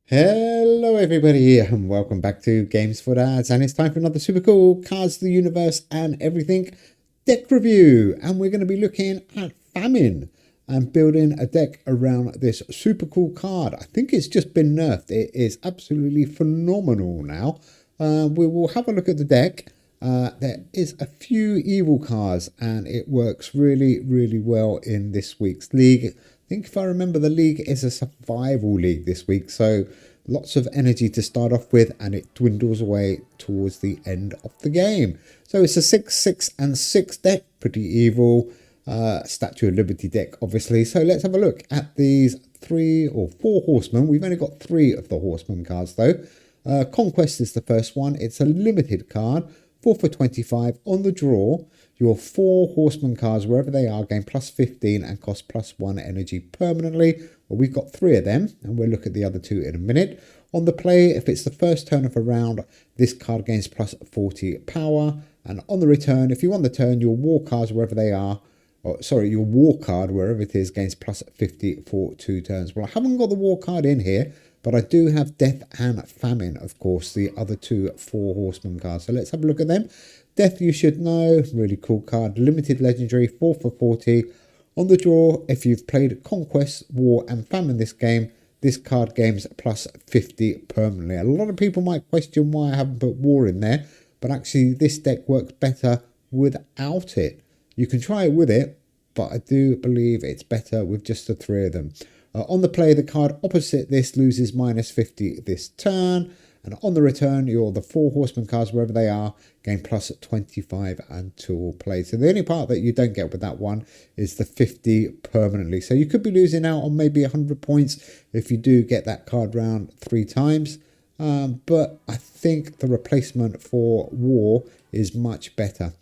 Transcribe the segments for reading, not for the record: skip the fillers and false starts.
Hello everybody and welcome back to Games for Dads, and it's time for another super cool Cards to the Universe and Everything deck review, and we're going to be looking at Famine and building a deck around this super cool card. I think it's just been nerfed. It is absolutely phenomenal now. We will have a look at the deck. There is a few evil cards and it works really well in this week's league. I think if I remember, the league is a survival league this week, so lots of energy to start off with, and it dwindles away towards the end of the game. So it's a 6, 6, and 6 deck, pretty evil. Statue of Liberty deck, obviously. So let's have a look at these 3 or 4 horsemen. We've only got 3 of the horseman cards though. Conquest is the first one. It's a limited card. 4 for 25 on the draw. Your 4 horseman cards, wherever they are, gain plus 15 and cost plus 1 energy permanently. Well, we've got 3 of them, and we'll look at the other 2 in a minute. On the play, if it's the first turn of a round, this card gains plus 40 power. And on the return, if you want the turn, your war cards, wherever they are, your war card, wherever it is, gains plus 50 for 2 turns. Well, I haven't got the war card in here, but I do have Death and Famine, of course, the other 2 4 horseman cards. So let's have a look at them. Death, you should know, really cool card. Limited legendary, 4 for 40. On the draw, if you've played Conquest, War and Famine this game, this card gains plus 50 permanently. A lot of people might question why I haven't put War in there, but actually this deck works better without it. You can try it with it, but I do believe it's better with just the 3 of them. On the play, the card opposite this loses minus 50 this turn. And on the return, the 4 horseman cards, wherever they are, gain plus 25 until play. So the only part that you don't get with that one is the 50 permanently. So you could be losing out on maybe 100 points if you do get that card round 3 times. But I think the replacement for War is much better.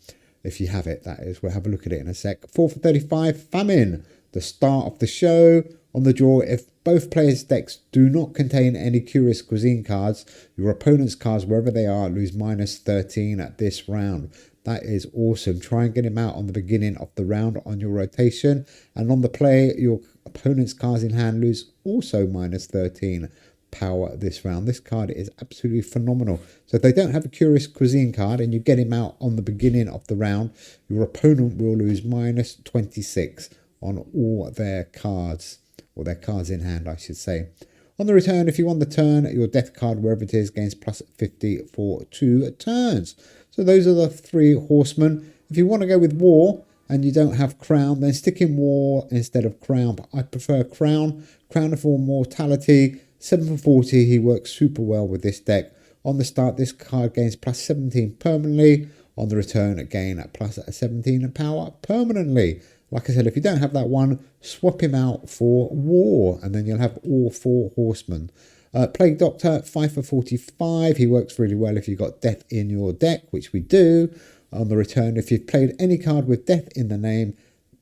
If you have it, that is. We'll have a look at it in a sec. 4 for 35, Famine, the start of the show. On the draw, if both players' decks do not contain any Curious Cuisine cards, your opponent's cards, wherever they are, lose minus 13 at this round. That is awesome. Try and get him out on the beginning of the round on your rotation. And on the play, your opponent's cards in hand lose also minus 13 power this round. This card is absolutely phenomenal. So if they don't have a Curious Cuisine card and you get him out on the beginning of the round, your opponent will lose minus 26 on all their cards, or their cards in hand, I should say. On the return, if you want the turn, your death card, wherever it is, gains plus 50 for 2 turns. So those are the 3 horsemen. If you want to go with War and you don't have Crown, then stick in War instead of Crown. But I prefer Crown. Crown for mortality. 7 for 40, he works super well with this deck. On the start, this card gains plus 17 permanently. On the return, again, at plus 17 power permanently. Like I said, if you don't have that one, swap him out for War, and then you'll have all 4 horsemen. Plague Doctor, 5 for 45. He works really well if you've got Death in your deck, which we do. On the return, if you've played any card with Death in the name,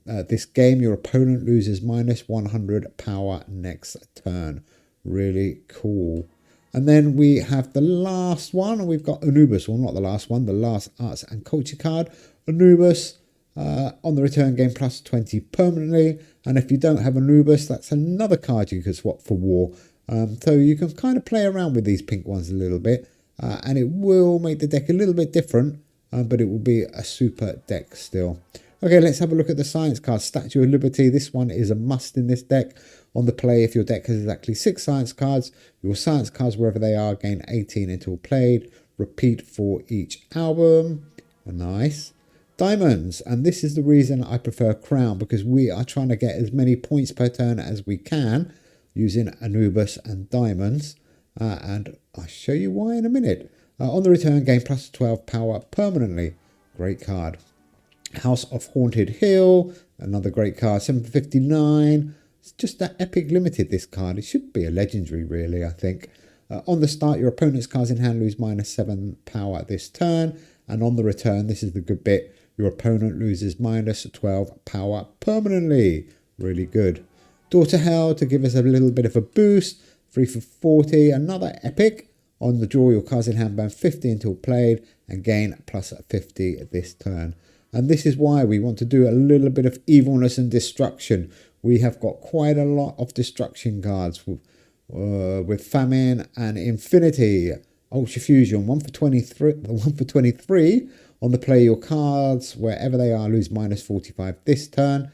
this game, your opponent loses minus 100 power next turn. Really cool. And then we have the last one. We've got Anubis. Well, not the last one. The last arts and culture card. Anubis. On the return, gain plus 20 permanently. And if you don't have Anubis, that's another card you can swap for War. So you can kind of play around with these pink ones a little bit. And it will make the deck a little bit different. But it will be a super deck still. Okay, let's have a look at the science card. Statue of Liberty. This one is a must in this deck. On the play, if your deck has exactly 6 science cards, your science cards, wherever they are, gain 18 until played. Repeat for each album. Nice. Diamonds, and this is the reason I prefer Crown, because we are trying to get as many points per turn as we can using Anubis and Diamonds. And I'll show you why in a minute. On the return, gain plus 12 power permanently. Great card. House of Haunted Hill, another great card. 759. It's just that epic limited, this card. It should be a legendary, really, I think. On the start, your opponent's cards in hand lose minus 7 power this turn. And on the return, this is the good bit, your opponent loses minus 12 power permanently. Really good. Door to Hell to give us a little bit of a boost. 3 for 40, another epic. On the draw, your cards in hand burn 50 until played and gain plus 50 this turn. And this is why we want to do a little bit of evilness and destruction. We have got quite a lot of destruction cards. with Famine and Infinity. Ultra Fusion, 1 for 23. 1 for 23 on the play your cards wherever they are. Lose -45 this turn.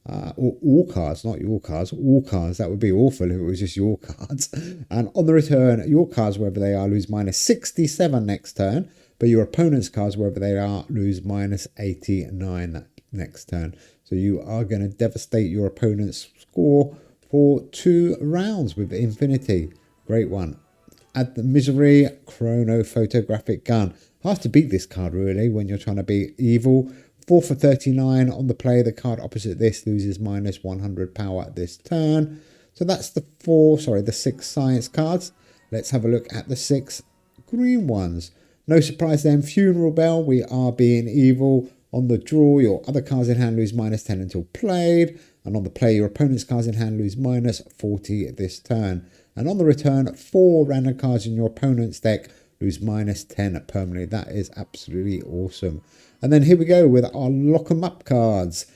Or all cards, not your cards, all cards. That would be awful if it was just your cards. And on the return, your cards, wherever they are, lose -67 next turn. But your opponent's cards, wherever they are, lose -89 that next turn. So you are going to devastate your opponent's score for 2 rounds with Infinity. Great one. Add the Misery Chrono Photographic Gun. Hard to beat this card, really, when you're trying to be evil. 4 for 39 on the play. The card opposite this loses -100 power this turn. So that's the 6 science cards. Let's have a look at the 6 green ones. No surprise then, Funeral Bell. We are being evil. On the draw, your other cards in hand lose -10 until played. And on the play, your opponent's cards in hand lose -40 this turn. And on the return, 4 random cards in your opponent's deck lose -10 permanently. That is absolutely awesome. And then here we go with our lock 'em up cards.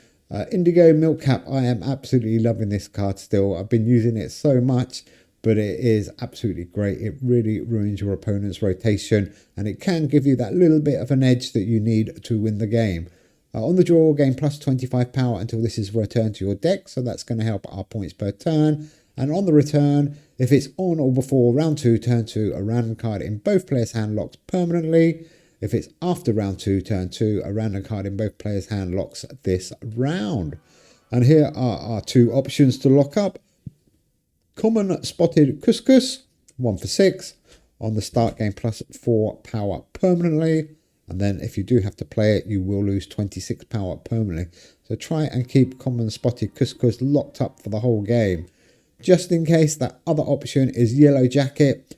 Indigo Milk Cap. I am absolutely loving this card still. I've been using it so much, but it is absolutely great. It really ruins your opponent's rotation, and it can give you that little bit of an edge that you need to win the game. On the draw, gain +25 power until this is returned to your deck, so that's going to help our points per turn. And on the return, if it's on or before round 2, turn 2, a random card in both players' hand locks permanently. If it's after round 2, turn 2, a random card in both players' hand locks this round. And here are our 2 options to lock up. Common Spotted Couscous, 1 for 6. On the start, gain +4 power permanently. And then if you do have to play it, you will lose 26 power permanently. So try and keep Common Spotted Couscous locked up for the whole game. Just in case, that other option is Yellow Jacket.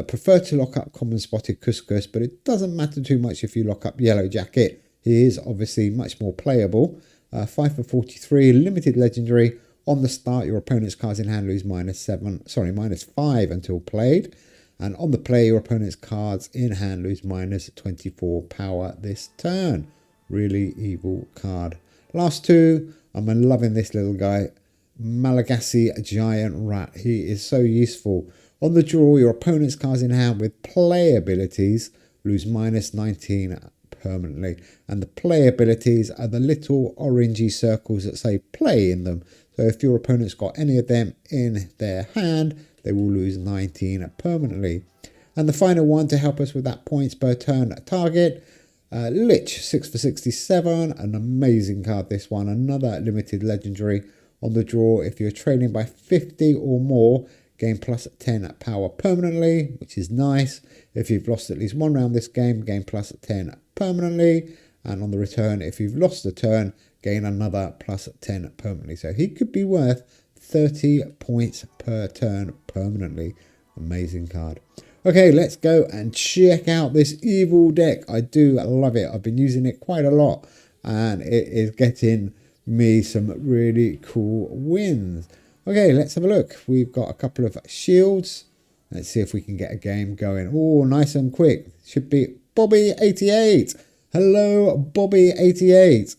Prefer to lock up Common Spotted Couscous, but it doesn't matter too much if you lock up Yellow Jacket. He is obviously much more playable. 5 for 43, limited legendary. On the start, your opponent's cards in hand lose -5 until played. And on the play, your opponent's cards in hand lose -24 power this turn. Really evil card. Last 2, I'm loving this little guy. Malagasy Giant Rat. He is so useful. On the draw, your opponent's cards in hand with play abilities lose -19 permanently. And the play abilities are the little orangey circles that say play in them. So if your opponent's got any of them in their hand, they will lose 19 permanently. And the final one to help us with that points per turn target, Lich, 6 for 67. An amazing card, this one. Another limited legendary. On the draw, if you're trailing by 50 or more, gain +10 power permanently, which is nice. If you've lost at least 1 round this game, gain +10 permanently. And on the return, if you've lost a turn, gain another +10 permanently. So he could be worth 30 points per turn permanently. Amazing card. Okay, let's go and check out this evil deck. I do love it. I've been using it quite a lot, and it is getting me some really cool wins. Okay, let's have a look. We've got a couple of shields. Let's see if we can get a game going. Oh, nice and quick. Should be Bobby88. Hello, Bobby88.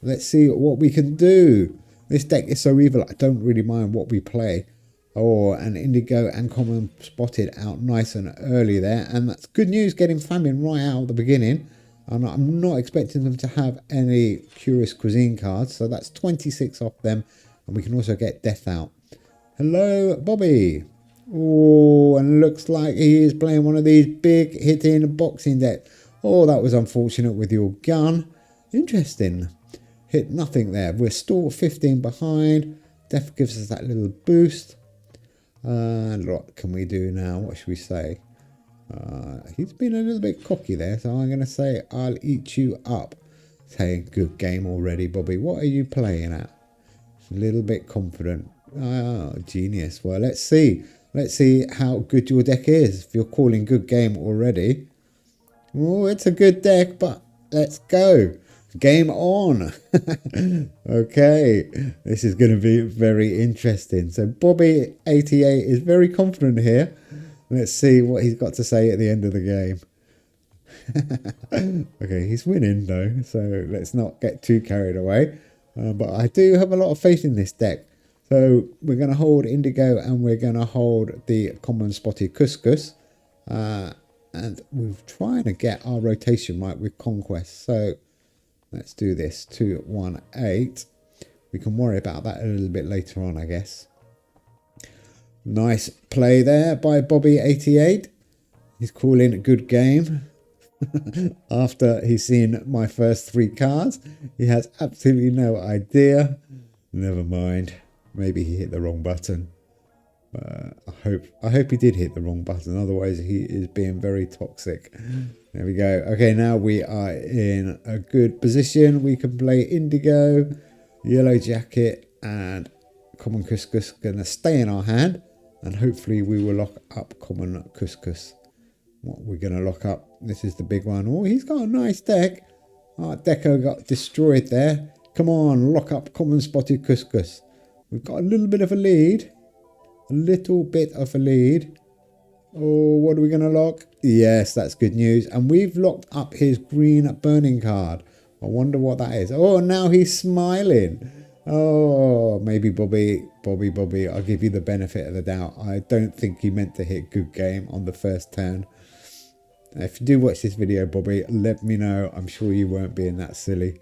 Let's see what we can do. This deck is so evil, I don't really mind what we play. Oh, and Indigo and Common Spotted out nice and early there. And that's good news, getting Famine right out at the beginning. And I'm not expecting them to have any Curious Cuisine cards. So that's 26 off them. And we can also get Death out. Hello, Bobby. Oh, and looks like he is playing one of these big hitting boxing decks. Oh, that was unfortunate with your gun. Interesting. Hit nothing there. We're still 15 behind. Death gives us that little boost. And what can we do now? What should we say? He's been a little bit cocky there, so I'm going to say I'll eat you up. Saying good game already, Bobby. What are you playing at? A little bit confident. Oh, genius. Well, let's see. Let's see how good your deck is. If you're calling good game already. Oh, it's a good deck, but let's go. Game on. Okay, this is going to be very interesting. So Bobby88 is very confident here. Let's see what he's got to say at the end of the game. Okay, he's winning though, so let's not get too carried away. But I do have a lot of faith in this deck. So we're going to hold Indigo and we're going to hold the common spotted couscous. And we're trying to get our rotation right with Conquest. So let's do this. 2, 1, 8. We can worry about that a little bit later on, I guess. Nice play there by Bobby88. He's calling a good game. After he's seen my first 3 cards, he has absolutely no idea. Never mind. Maybe he hit the wrong button. I hope he did hit the wrong button. Otherwise, he is being very toxic. There we go. Okay, now we are in a good position. We can play Indigo, Yellow Jacket, and Common Couscous. Going to stay in our hand, and hopefully we will lock up Common Couscous. What we're going to lock up. This is the big one. Oh, he's got a nice deck. Our Deco got destroyed there. Come on, lock up Common Spotted Couscous. We've got a little bit of a lead. A little bit of a lead. Oh, what are we going to lock? Yes, that's good news. And we've locked up his green burning card. I wonder what that is. Oh, now he's smiling. Oh, maybe Bobby, I'll give you the benefit of the doubt. I don't think he meant to hit good game on the first turn. If you do watch this video, Bobby, let me know. I'm sure you weren't being that silly.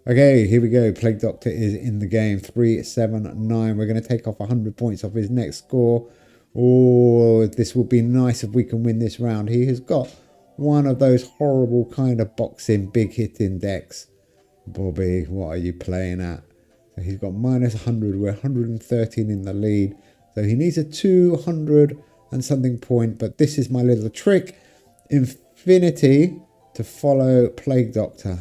Okay, here we go. Plague Doctor is in the game. 3, 7, 9. We're going to take off 100 points off his next score. Oh, this will be nice if we can win this round. He has got one of those horrible kind of boxing, big hitting decks. Bobby, what are you playing at? So he's got minus 100. We're 113 in the lead. So he needs a 200 and something point. But this is my little trick. Infinity to follow Plague Doctor.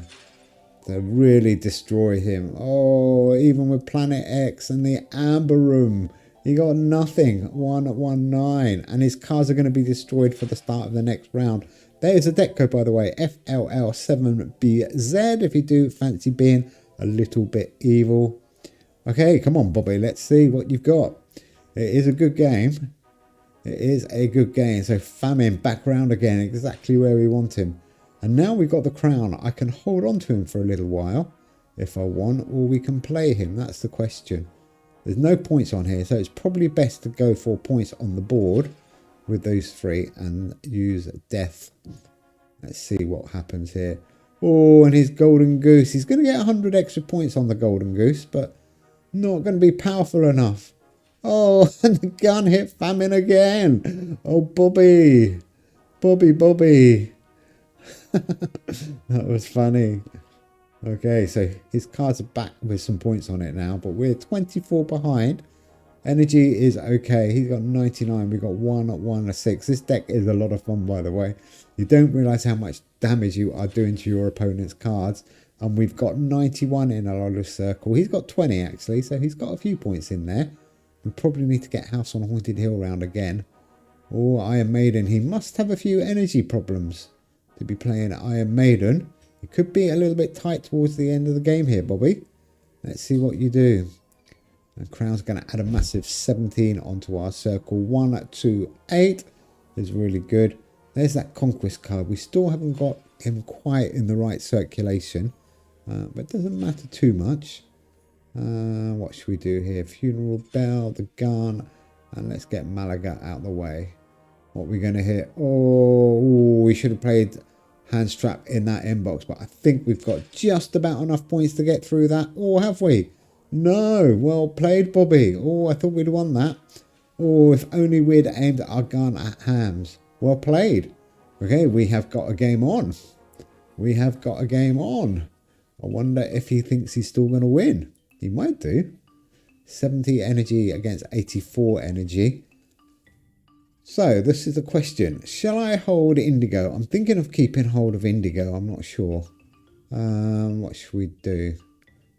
To really destroy him. Oh, even with Planet X and the Amber Room, he got nothing. 119, and his cards are going to be destroyed for the start of the next round. There's a deck code, by the way, FLL7BZ. If you do fancy being a little bit evil. Okay, come on, Bobby. Let's see what you've got. It is a good game. It is a good game. So Famine back round again, exactly where we want him. And now we've got the crown. I can hold on to him for a little while if I want, or we can play him. That's the question. There's no points on here, so it's probably best to go for points on the board with those 3 and use death. Let's see what happens here. Oh, and his golden goose. He's going to get 100 extra points on the golden goose, but not going to be powerful enough. Oh, and the gun hit Famine again. Oh, Bobby. Bobby. That was funny. Okay, so his cards are back with some points on it now, but we're 24 behind. Energy is okay. He's got 99. We've got 1 6. This deck is a lot of fun, by the way. You don't realize how much damage you are doing to your opponent's cards. And we've got 91 in our little circle. He's got 20 actually, so he's got a few points in there. We probably need to get House on Haunted Hill round again. Oh, Iron Maiden. He must have a few energy problems to be playing Iron Maiden. It could be a little bit tight towards the end of the game here, Bobby. Let's see what you do. The Crown's going to add a massive 17 onto our circle. 1, 2, 8 is really good. There's that Conquest card. We still haven't got him quite in the right circulation, but it doesn't matter too much. What should we do here? Funeral Bell, the gun, and let's get Malaga out of the way. What are we going to hit? Oh, we should have played Handstrap in that inbox, but I think we've got just about enough points to get through that. Or have we? No. Well played, Bobby. Oh, I thought we'd won that. Oh, if only we'd aimed our gun at Hams. Well played. Okay, we have got a game on. We have got a game on. I wonder if he thinks he's still going to win. He might do. 70 energy against 84 energy. So, this is the question. Shall I hold Indigo? I'm thinking of keeping hold of Indigo. I'm not sure. What should we do?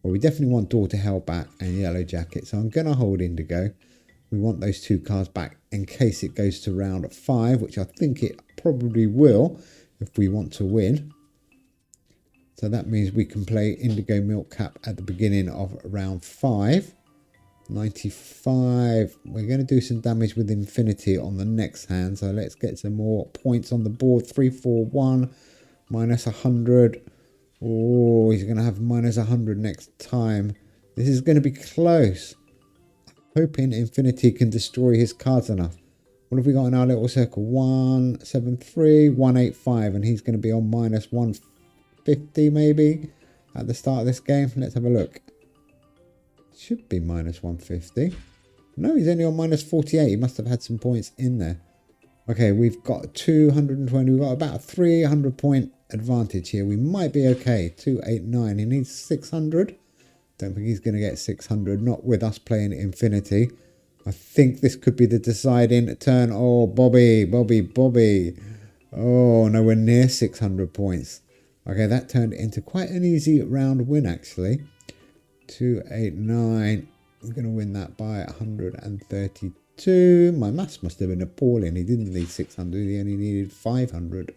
Well, we definitely want Door to Hell back and Yellow Jacket. So, I'm going to hold Indigo. We want those 2 cards back in case it goes to round 5, which I think it probably will if we want to win. So, that means we can play Indigo Milk Cap at the beginning of round 5. 95. We're going to do some damage with Infinity on the next hand, so let's get some more points on the board. 3, 4, 1 minus 100. Oh, he's going to have minus 100 next time. This is going to be close. hoping Infinity can destroy his cards enough. What have we got in our little circle? 173, 185, and he's going to be on minus 150 maybe at the start of this game. Let's have a look. Should be minus 150. No, he's only on minus 48. He must have had some points in there. Okay, we've got 220. We've got about a 300 point advantage here. We might be okay. 289. He needs 600. Don't think he's going to get 600. Not with us playing Infinity. I think this could be the deciding turn. Oh, Bobby. Oh, nowhere near 600 points. Okay, that turned into quite an easy round win, actually. 289. We're going to win that by 132. My maths must have been appalling. He didn't need 600. He only needed 500.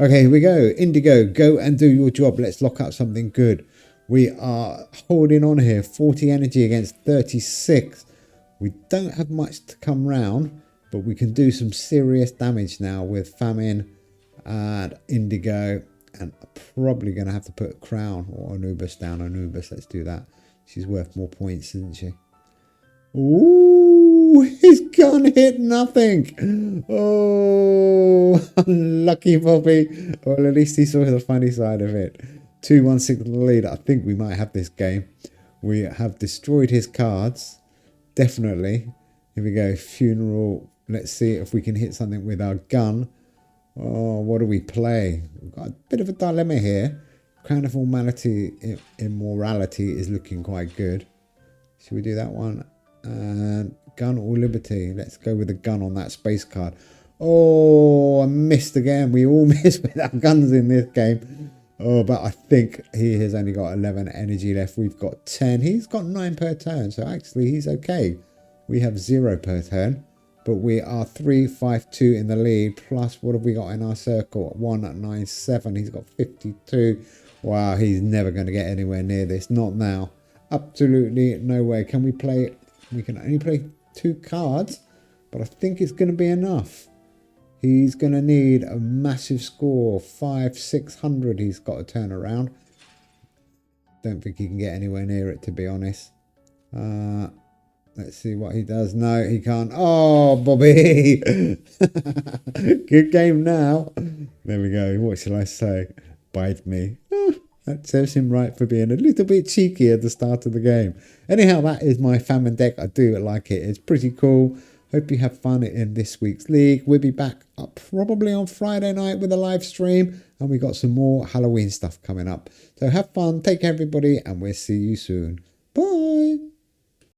Okay, here we go. Indigo, go and do your job. Let's lock up something good. We are holding on here. 40 energy against 36. We don't have much to come round, but we can do some serious damage now with Famine and Indigo. And I'm probably going to have to put Crown or Anubis down. Anubis, let's do that. She's worth more points, isn't she? Ooh, his gun hit nothing. Oh, unlucky Bobby. Well, at least he saw the funny side of it. 2-1-6 in the lead. I think we might have this game. We have destroyed his cards. Definitely. Here we go. Funeral. Let's see if we can hit something with our gun. Oh, what do we play? We've got a bit of a dilemma here. Crown of Immorality is looking quite good. Should we do that one? And gun or liberty? Let's go with the gun on that space card. Oh, I missed again. We all miss with our guns in this game. Oh, but I think he has only got 11 energy left. We've got 10. He's got 9 per turn. So actually he's okay. We have 0 per turn. But we are 3-5-2 in the lead. Plus, what have we got in our circle? 197. He's got 52. Wow, he's never going to get anywhere near this. Not now. Absolutely no way. Can we play? We can only play 2 cards. But I think it's going to be enough. He's going to need a massive score. 500-600 he's got to turn around. Don't think he can get anywhere near it, to be honest. Let's see what he does. No, he can't. Oh, Bobby. Good game now. There we go. What shall I say? Bite me. Oh, that serves him right for being a little bit cheeky at the start of the game. Anyhow, that is my Famine deck. I do like it. It's pretty cool. Hope you have fun in this week's league. We'll be back up probably on Friday night with a live stream. And we got some more Halloween stuff coming up. So have fun. Take care, everybody. And we'll see you soon. Bye.